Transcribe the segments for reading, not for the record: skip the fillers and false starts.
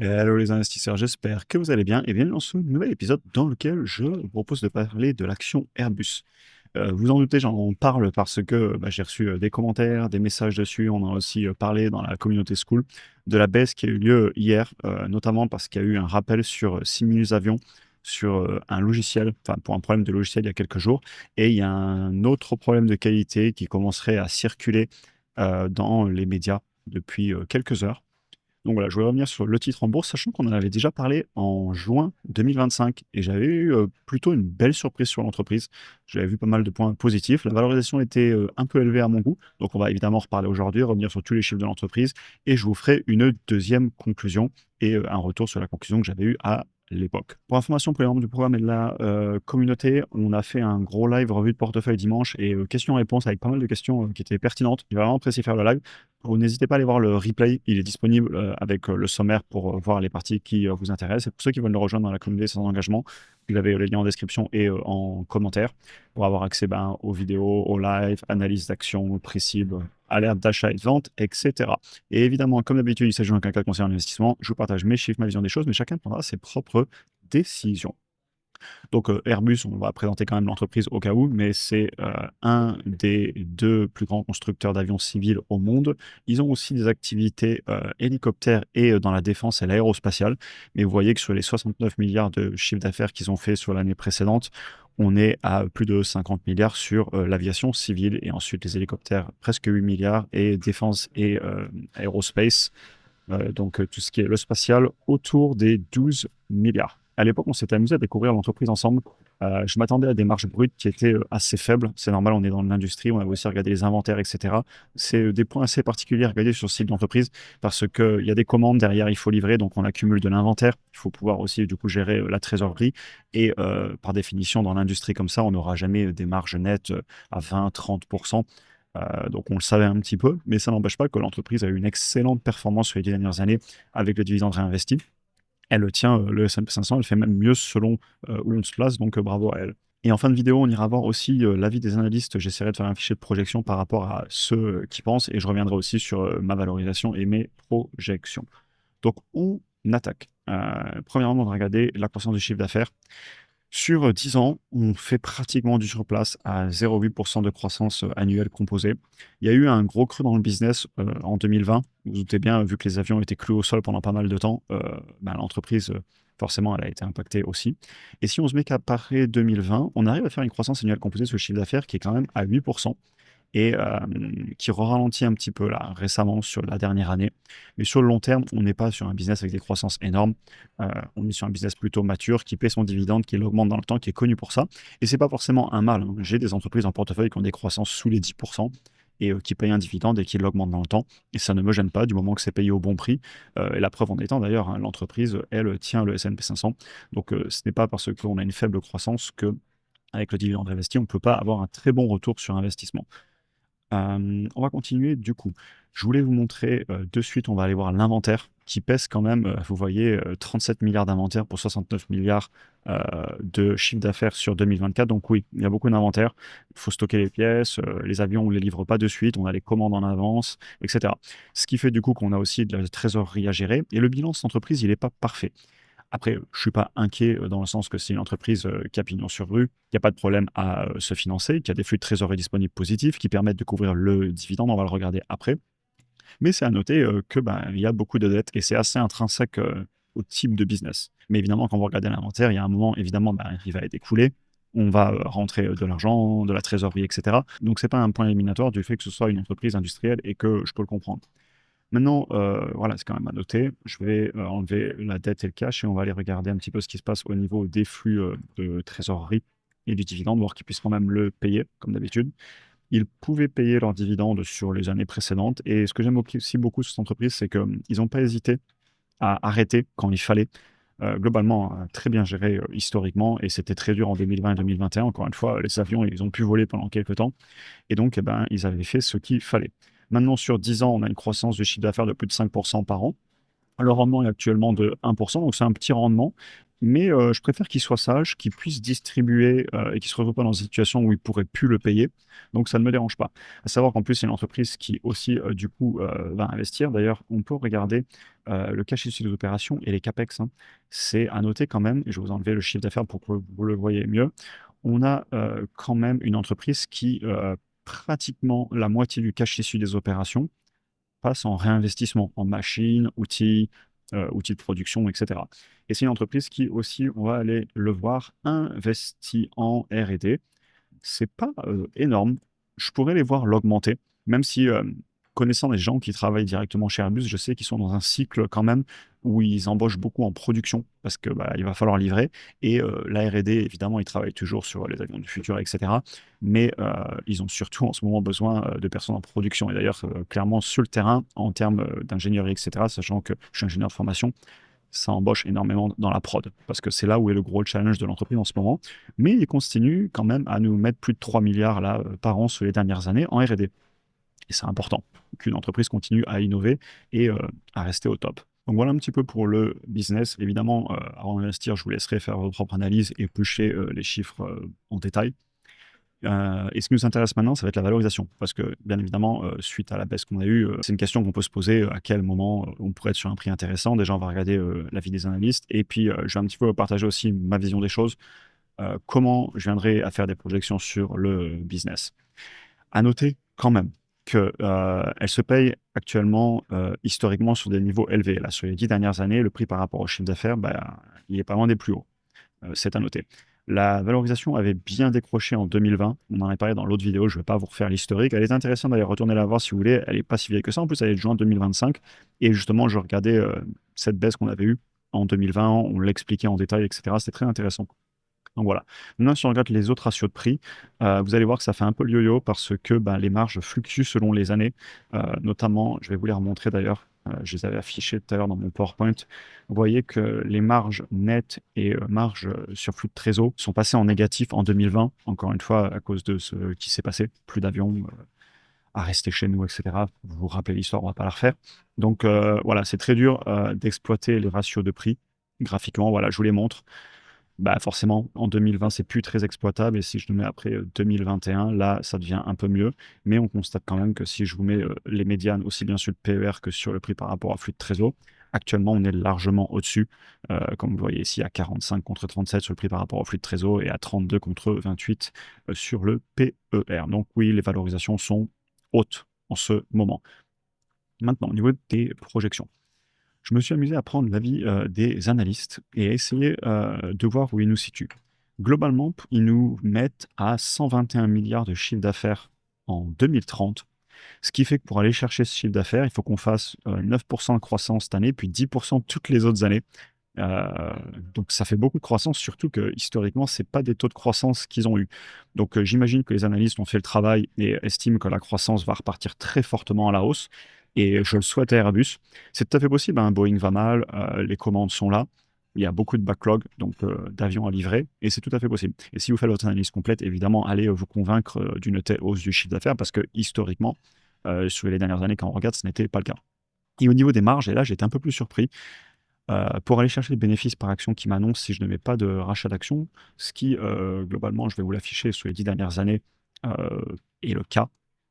Hello les investisseurs, j'espère que vous allez bien et bienvenue dans ce nouvel épisode dans lequel je vous propose de parler de l'action Airbus. Vous en doutez, j'en parle parce que j'ai reçu des commentaires, des messages dessus. On en a aussi parlé dans la communauté School de la baisse qui a eu lieu hier, notamment parce qu'il y a eu un rappel sur 6000 avions sur un logiciel, enfin pour un problème de logiciel il y a quelques jours. Et il y a un autre problème de qualité qui commencerait à circuler dans les médias depuis quelques heures. Donc voilà, je voulais revenir sur le titre en bourse, sachant qu'on en avait déjà parlé en juin 2025 et j'avais eu plutôt une belle surprise sur l'entreprise. J'avais vu pas mal de points positifs. La valorisation était un peu élevée à mon goût, donc on va évidemment reparler aujourd'hui, revenir sur tous les chiffres de l'entreprise et je vous ferai une deuxième conclusion et un retour sur la conclusion que j'avais eue à l'époque. Pour information pour les membres du programme et de la communauté, on a fait un gros live revue de portefeuille dimanche et questions-réponses avec pas mal de questions qui étaient pertinentes. J'ai vraiment apprécié faire le live. Vous n'hésitez pas à aller voir le replay, il est disponible avec le sommaire pour voir les parties qui vous intéressent. Et pour ceux qui veulent le rejoindre dans la communauté sans engagement, vous avez les liens en description et en commentaire pour avoir accès aux vidéos, aux lives, analyse d'actions, précises, alerte d'achat et de vente, etc. Et évidemment, comme d'habitude, il s'agit d'un cas concernant l'investissement. Je vous partage mes chiffres, ma vision des choses, mais chacun prendra ses propres décisions. Donc Airbus, on va présenter quand même l'entreprise au cas où, mais c'est un des deux plus grands constructeurs d'avions civils au monde. Ils ont aussi des activités hélicoptères et dans la défense et l'aérospatiale. Mais vous voyez que sur les 69 milliards de chiffre d'affaires qu'ils ont fait sur l'année précédente, on est à plus de 50 milliards sur l'aviation civile et ensuite les hélicoptères, presque 8 milliards et défense et aérospace. Donc tout ce qui est le spatial, autour des 12 milliards. À l'époque, on s'était amusé à découvrir l'entreprise ensemble. Je m'attendais à des marges brutes qui étaient assez faibles. C'est normal, on est dans l'industrie, on a aussi regardé les inventaires, etc. C'est des points assez particuliers à regarder sur ce site d'entreprise parce qu'il y a des commandes derrière, il faut livrer, donc on accumule de l'inventaire. Il faut pouvoir aussi du coup gérer la trésorerie. Et par définition, dans l'industrie comme ça, on n'aura jamais des marges nettes à 20-30%. Donc on le savait un petit peu, mais ça n'empêche pas que l'entreprise a eu une excellente performance sur les 10 dernières années avec le dividende réinvesti. Elle tient le S&P 500, elle fait même mieux selon où on se place, donc bravo à elle. Et en fin de vidéo, on ira voir aussi l'avis des analystes. J'essaierai de faire un fichier de projection par rapport à ceux qui pensent, et je reviendrai aussi sur ma valorisation et mes projections. Donc on attaque. Premièrement, on va regarder la croissance du chiffre d'affaires. Sur 10 ans, on fait pratiquement du surplace à 0,8% de croissance annuelle composée. Il y a eu un gros creux dans le business en 2020. Vous vous doutez bien, vu que les avions étaient cloués au sol pendant pas mal de temps, l'entreprise, forcément, elle a été impactée aussi. Et si on se met qu'à parer 2020, on arrive à faire une croissance annuelle composée sur le chiffre d'affaires qui est quand même à 8% et qui ralentit un petit peu là récemment sur la dernière année. Mais sur le long terme, on n'est pas sur un business avec des croissances énormes. On est sur un business plutôt mature qui paie son dividende, qui l'augmente dans le temps, qui est connu pour ça. Et c'est pas forcément un mal, hein. J'ai des entreprises en portefeuille qui ont des croissances sous les 10% et qui payent un dividende et qui l'augmentent dans le temps. Et ça ne me gêne pas du moment que c'est payé au bon prix. Et la preuve en étant d'ailleurs, hein, l'entreprise, elle, tient le S&P 500. Donc ce n'est pas parce qu'on a une faible croissance que avec le dividende investi, on ne peut pas avoir un très bon retour sur investissement. On va continuer du coup. Je voulais vous montrer de suite, on va aller voir l'inventaire qui pèse quand même, vous voyez, 37 milliards d'inventaire pour 69 milliards de chiffre d'affaires sur 2024. Donc oui, il y a beaucoup d'inventaire. Il faut stocker les pièces, les avions, on ne les livre pas de suite, on a les commandes en avance, etc. Ce qui fait du coup qu'on a aussi de la trésorerie à gérer. Et le bilan de cette entreprise, il n'est pas parfait. Après, je ne suis pas inquiet dans le sens que c'est une entreprise qui a pignon sur rue, qui a pas de problème à se financer, qui a des flux de trésorerie disponibles positifs, qui permettent de couvrir le dividende, on va le regarder après. Mais c'est à noter que il y a beaucoup de dettes et c'est assez intrinsèque au type de business. Mais évidemment, quand vous regardez l'inventaire, il y a un moment, évidemment, il va être écoulé. On va rentrer de l'argent, de la trésorerie, etc. Donc, ce n'est pas un point éliminatoire du fait que ce soit une entreprise industrielle et que je peux le comprendre. Maintenant, voilà, c'est quand même à noter. Je vais enlever la dette et le cash et on va aller regarder un petit peu ce qui se passe au niveau des flux de trésorerie et du dividende, voir qu'ils puissent quand même le payer, comme d'habitude. Ils pouvaient payer leurs dividendes sur les années précédentes. Et ce que j'aime aussi beaucoup sur cette entreprise, c'est qu'ils n'ont pas hésité à arrêter quand il fallait. Globalement, très bien géré historiquement. Et c'était très dur en 2020 et 2021. Encore une fois, les avions, ils ont pu voler pendant quelques temps. Et donc, ils avaient fait ce qu'il fallait. Maintenant, sur 10 ans, on a une croissance du chiffre d'affaires de plus de 5% par an. Le rendement est actuellement de 1%, donc c'est un petit rendement mais je préfère qu'il soit sage, qu'il puisse distribuer et qu'il se retrouve pas dans une situation où il pourrait plus le payer. Donc ça ne me dérange pas. À savoir qu'en plus, c'est une entreprise qui aussi, du coup, va investir. D'ailleurs, on peut regarder le cash issu des opérations et les CAPEX, hein. C'est à noter quand même, et je vais vous enlever le chiffre d'affaires pour que vous le voyez mieux. On a quand même une entreprise qui, pratiquement la moitié du cash issu des opérations passe en réinvestissement, en machines, outils, outils de production, etc. Et c'est une entreprise qui aussi, on va aller le voir, investit en R&D. C'est pas énorme. Je pourrais les voir l'augmenter, même si, connaissant les gens qui travaillent directement chez Airbus, je sais qu'ils sont dans un cycle quand même où ils embauchent beaucoup en production parce que bah, il va falloir livrer. Et la R&D, évidemment, ils travaillent toujours sur les avions du futur, etc. Mais ils ont surtout en ce moment besoin de personnes en production. Et d'ailleurs, clairement, sur le terrain, en termes d'ingénierie, etc., sachant que je suis ingénieur de formation, ça embauche énormément dans la prod, parce que c'est là où est le gros challenge de l'entreprise en ce moment. Mais il continue quand même à nous mettre plus de 3 milliards là, par an sur les dernières années en R&D. Et c'est important qu'une entreprise continue à innover et à rester au top. Donc voilà un petit peu pour le business. Évidemment, avant d'investir, je vous laisserai faire votre propre analyse et éplucher les chiffres en détail. Et ce qui nous intéresse maintenant, ça va être la valorisation. Parce que, bien évidemment, suite à la baisse qu'on a eue, c'est une question qu'on peut se poser, à quel moment on pourrait être sur un prix intéressant. Déjà, on va regarder l'avis des analystes. Et puis, je vais un petit peu partager aussi ma vision des choses, comment je viendrai à faire des projections sur le business. À noter quand même qu'elle se paye actuellement historiquement sur des niveaux élevés. Là, sur les 10 dernières années, le prix par rapport au chiffre d'affaires, bah, il est pas loin des plus hauts. C'est à noter. La valorisation avait bien décroché en 2020. On en a parlé dans l'autre vidéo. Je ne vais pas vous refaire l'historique. Elle est intéressante d'aller retourner la voir si vous voulez. Elle n'est pas si vieille que ça. En plus, elle est de juin 2025. Et justement, je regardais cette baisse qu'on avait eue en 2020. On l'expliquait en détail, etc. C'était très intéressant. Donc voilà. Maintenant, si on regarde les autres ratios de prix, vous allez voir que ça fait un peu le yo-yo parce que ben, les marges fluctuent selon les années. Notamment, je vais vous les remontrer d'ailleurs. Je les avais affichées tout à l'heure dans mon PowerPoint. Vous voyez que les marges nettes et marges sur flux de trésor sont passées en négatif en 2020. Encore une fois, à cause de ce qui s'est passé. Plus d'avions à rester chez nous, etc. Vous vous rappelez l'histoire, on ne va pas la refaire. Donc voilà, c'est très dur d'exploiter les ratios de prix graphiquement. Voilà, je vous les montre. Bah forcément, en 2020, c'est plus très exploitable. Et si je le mets après 2021, là, ça devient un peu mieux. Mais on constate quand même que si je vous mets les médianes, aussi bien sur le PER que sur le prix par rapport à flux de trésor, actuellement, on est largement au-dessus. Comme vous voyez ici, à 45 contre 37 sur le prix par rapport au flux de trésor et à 32 contre 28 sur le PER. Donc oui, les valorisations sont hautes en ce moment. Maintenant, au niveau des projections. Je me suis amusé à prendre l'avis des analystes et à essayer de voir où ils nous situent. Globalement, ils nous mettent à 121 milliards de chiffre d'affaires en 2030, ce qui fait que pour aller chercher ce chiffre d'affaires, il faut qu'on fasse 9% de croissance cette année, puis 10% toutes les autres années. Euh, donc ça fait beaucoup de croissance, surtout que historiquement, ce n'est pas des taux de croissance qu'ils ont eu. Donc j'imagine que les analystes ont fait le travail et estiment que la croissance va repartir très fortement à la hausse. Et je le souhaite à Airbus. C'est tout à fait possible, hein. Boeing va mal, les commandes sont là, il y a beaucoup de backlog, donc d'avions à livrer, et c'est tout à fait possible. Et si vous faites votre analyse complète, évidemment, allez vous convaincre d'une telle hausse du chiffre d'affaires, parce que historiquement, sur les dernières années, quand on regarde, ce n'était pas le cas. Et au niveau des marges, et là j'étais un peu plus surpris, pour aller chercher les bénéfices par action qui m'annoncent si je ne mets pas de rachat d'actions, ce qui, globalement, je vais vous l'afficher sur les 10 dernières années, euh, est le cas.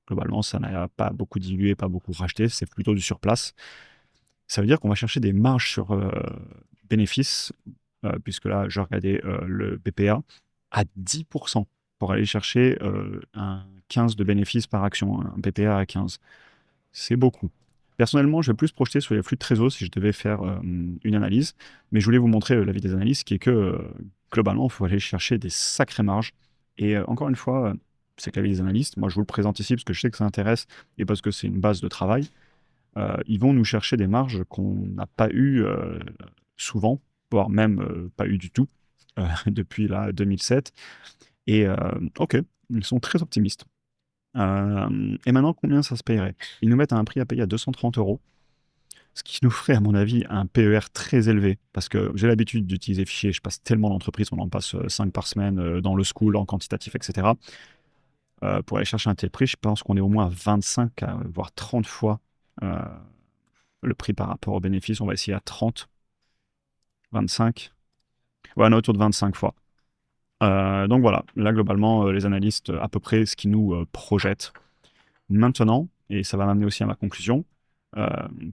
Globalement, ça n'a pas beaucoup dilué, pas beaucoup racheté, c'est plutôt du surplace. Ça veut dire qu'on va chercher des marges sur bénéfices, puisque là, je regardais le BPA, à 10% pour aller chercher un 15 de bénéfices par action, un BPA à 15. C'est beaucoup. Personnellement, je vais plus projeter sur les flux de trésor si je devais faire une analyse, mais je voulais vous montrer l'avis des analystes qui est que globalement, il faut aller chercher des sacrées marges. Et encore une fois, c'est que l'avis des analystes, moi je vous le présente ici parce que je sais que ça intéresse et parce que c'est une base de travail. Ils vont nous chercher des marges qu'on n'a pas eu souvent, voire même pas eu du tout depuis là 2007. Et ok, ils sont très optimistes. Et maintenant, combien ça se payerait? Ils nous mettent un prix à payer à 230 euros, ce qui nous ferait, à mon avis, un PER très élevé. Parce que j'ai l'habitude d'utiliser fichiers, je passe tellement d'entreprises, on en passe 5 par semaine dans le school, en quantitatif, etc. Pour aller chercher un tel prix, je pense qu'on est au moins à 25, voire 30 fois euh, le prix par rapport au bénéfice. On va essayer à 30, 25. Ouais, on est autour de 25 fois. Donc voilà, là globalement, les analystes, à peu près ce qu'ils nous projettent. Maintenant, et ça va m'amener aussi à ma conclusion, euh,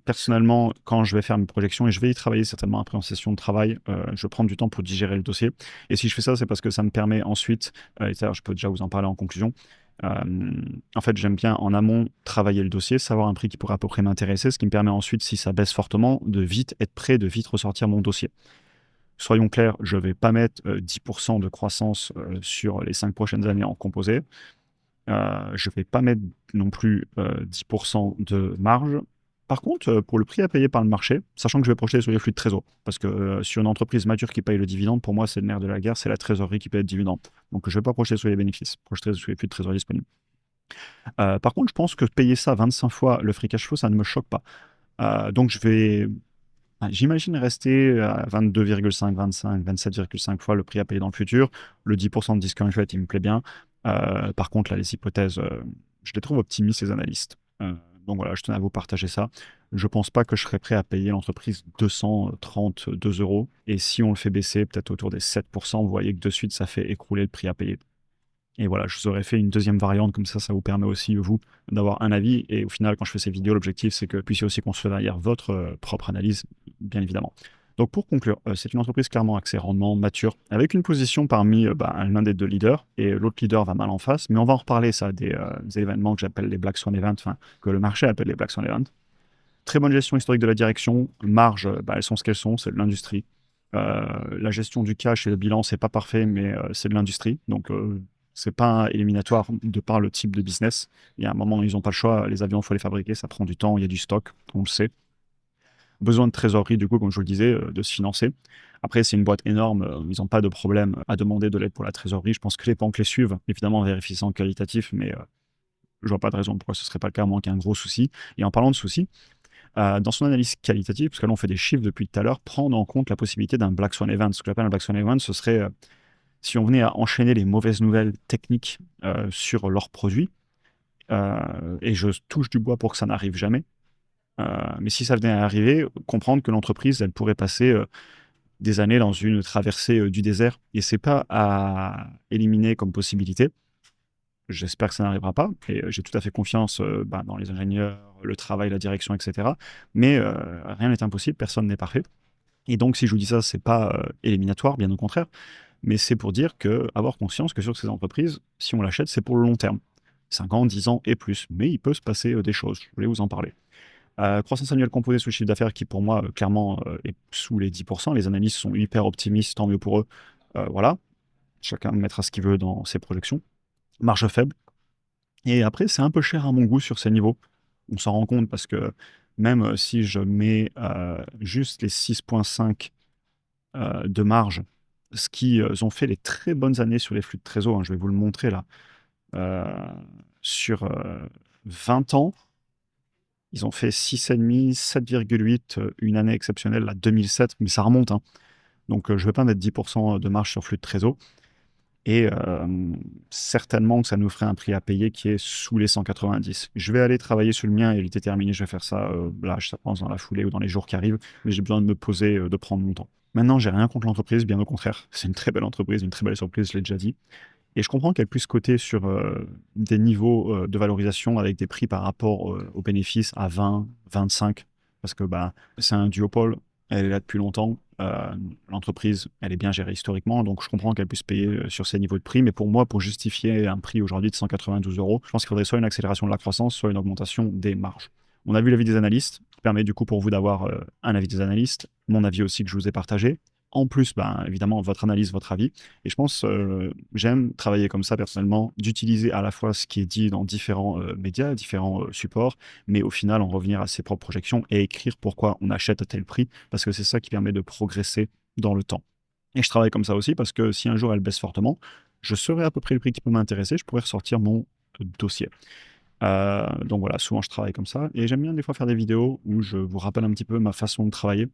personnellement, quand je vais faire mes projections, et je vais y travailler certainement après en session de travail, je vais prendre du temps pour digérer le dossier. Et si je fais ça, c'est parce que ça me permet ensuite, et d'ailleurs je peux déjà vous en parler en conclusion, en fait j'aime bien en amont travailler le dossier, savoir un prix qui pourrait à peu près m'intéresser, ce qui me permet ensuite, si ça baisse fortement, de vite être prêt, de vite ressortir mon dossier. Soyons clairs, je ne vais pas mettre 10% de croissance sur les 5 prochaines années en composé. Je ne vais pas mettre non plus 10% de marge. Par contre, pour le prix à payer par le marché, sachant que je vais projeter sur les flux de trésor, parce que sur une entreprise mature qui paye le dividende, pour moi, c'est le nerf de la guerre, c'est la trésorerie qui paye le dividende. Donc, je ne vais pas projeter sur les bénéfices, projeter sur les flux de trésorerie disponibles. Par contre, je pense que payer ça 25 fois le free cash flow, ça ne me choque pas. Donc, j'imagine rester à 22,5, 25, 27,5 fois le prix à payer dans le futur. Le 10% de discount rate, il me plaît bien. Par contre, là, les hypothèses, je les trouve optimistes, ces analystes. Donc voilà, je tenais à vous partager ça. Je pense pas que je serais prêt à payer l'entreprise 232 euros. Et si on le fait baisser, peut-être autour des 7%, vous voyez que de suite, ça fait écrouler le prix à payer. Et voilà, je vous aurais fait une deuxième variante, comme ça vous permet aussi, vous, d'avoir un avis. Et au final, quand je fais ces vidéos, l'objectif, c'est que vous puissiez aussi construire derrière votre propre analyse, bien évidemment. Donc pour conclure, c'est une entreprise clairement axée rendement, mature, avec une position parmi l'un des deux leaders, et l'autre leader va mal en face, mais on va en reparler, ça, des événements que j'appelle les Black Swan Events, enfin, que le marché appelle les Black Swan Events. Très bonne gestion historique de la direction, marges, elles sont ce qu'elles sont, c'est de l'industrie. La gestion du cash et le bilan, c'est pas parfait, mais c'est de l'industrie, donc c'est pas éliminatoire de par le type de business. Il y a un moment, ils n'ont pas le choix, les avions, il faut les fabriquer, ça prend du temps, il y a du stock, on le sait. Besoin de trésorerie, du coup, comme je vous le disais, de se financer. Après, c'est une boîte énorme, ils n'ont pas de problème à demander de l'aide pour la trésorerie. Je pense que les banques les suivent, évidemment en vérifiant qualitatif, mais je vois pas de raison pourquoi ce serait pas le cas, à moins qu'il y ait un gros souci. Et en parlant de soucis, dans son analyse qualitative, parce que là on fait des chiffres depuis tout à l'heure, prendre en compte la possibilité d'un Black Swan Event. Ce que j'appelle un Black Swan Event, ce serait si on venait à enchaîner les mauvaises nouvelles techniques sur leurs produits, et je touche du bois pour que ça n'arrive jamais, mais si ça venait à arriver, comprendre que l'entreprise, elle pourrait passer des années dans une traversée du désert, et c'est pas à éliminer comme possibilité. J'espère que ça n'arrivera pas, et j'ai tout à fait confiance dans les ingénieurs, le travail, la direction, etc. Mais rien n'est impossible, personne n'est parfait. Et donc, si je vous dis ça, c'est pas éliminatoire, bien au contraire, mais c'est pour dire que avoir conscience que sur ces entreprises, si on l'achète, c'est pour le long terme. 5 ans, 10 ans et plus. Mais il peut se passer des choses. Je voulais vous en parler. Croissance annuelle composée sous le chiffre d'affaires qui, pour moi, clairement, est sous les 10%. Les analystes sont hyper optimistes, tant mieux pour eux. Voilà. Chacun mettra ce qu'il veut dans ses projections. Marge faible. Et après, c'est un peu cher à mon goût sur ces niveaux. On s'en rend compte parce que même si je mets juste les 6,5 de marge, ce qu'ils ont fait les très bonnes années sur les flux de trésor, hein, je vais vous le montrer là, sur 20 ans, ils ont fait 6,5, 7,8, une année exceptionnelle, là, 2007, mais ça remonte, hein. Donc je ne vais pas mettre 10% de marge sur flux de trésor. Et certainement que ça nous ferait un prix à payer qui est sous les 190. Je vais aller travailler sur le mien et il était terminé. Je vais faire ça là, je pense, dans la foulée ou dans les jours qui arrivent. Mais j'ai besoin de me poser, de prendre mon temps. Maintenant, j'ai rien contre l'entreprise, bien au contraire. C'est une très belle entreprise, une très belle surprise, je l'ai déjà dit. Et je comprends qu'elle puisse coter sur des niveaux de valorisation avec des prix par rapport aux bénéfices à 20, 25. Parce que c'est un duopole, elle est là depuis longtemps. L'entreprise, elle est bien gérée historiquement, donc je comprends qu'elle puisse payer sur ces niveaux de prix. Mais pour moi, pour justifier un prix aujourd'hui de 192 euros, je pense qu'il faudrait soit une accélération de la croissance, soit une augmentation des marges. On a vu l'avis des analystes, qui permet du coup pour vous d'avoir un avis des analystes, mon avis aussi que je vous ai partagé. En plus, évidemment, votre analyse, votre avis. Et je pense, j'aime travailler comme ça personnellement, d'utiliser à la fois ce qui est dit dans différents médias, différents supports, mais au final, en revenir à ses propres projections et écrire pourquoi on achète à tel prix, parce que c'est ça qui permet de progresser dans le temps. Et je travaille comme ça aussi parce que si un jour elle baisse fortement, je saurai à peu près le prix qui peut m'intéresser, je pourrais ressortir mon dossier. Donc voilà, souvent je travaille comme ça. Et j'aime bien des fois faire des vidéos où je vous rappelle un petit peu ma façon de travailler.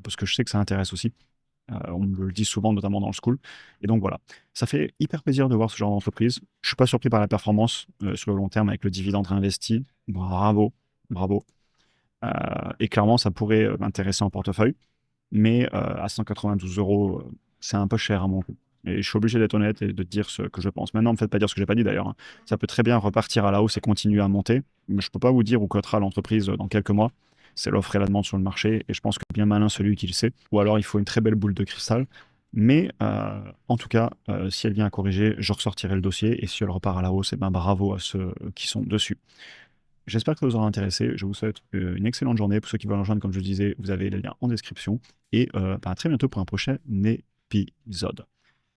Parce que je sais que ça intéresse aussi. On me le dit souvent, notamment dans le school. Et donc voilà, ça fait hyper plaisir de voir ce genre d'entreprise. Je ne suis pas surpris par la performance sur le long terme avec le dividende réinvesti. Bravo, bravo. Et clairement, ça pourrait m'intéresser en portefeuille. Mais à 192 euros, c'est un peu cher à mon goût. Et je suis obligé d'être honnête et de dire ce que je pense. Maintenant, ne me faites pas dire ce que j'ai pas dit d'ailleurs, hein. Ça peut très bien repartir à la hausse et continuer à monter, mais je peux pas vous dire où cotera l'entreprise dans quelques mois. C'est l'offre et la demande sur le marché, et je pense que bien malin celui qui le sait. Ou alors il faut une très belle boule de cristal. Mais en tout cas, si elle vient à corriger, je ressortirai le dossier, et si elle repart à la hausse, eh ben bravo à ceux qui sont dessus. J'espère que ça vous aura intéressé. Je vous souhaite une excellente journée. Pour ceux qui veulent rejoindre, comme je disais, vous avez les liens en description. Et à très bientôt pour un prochain épisode.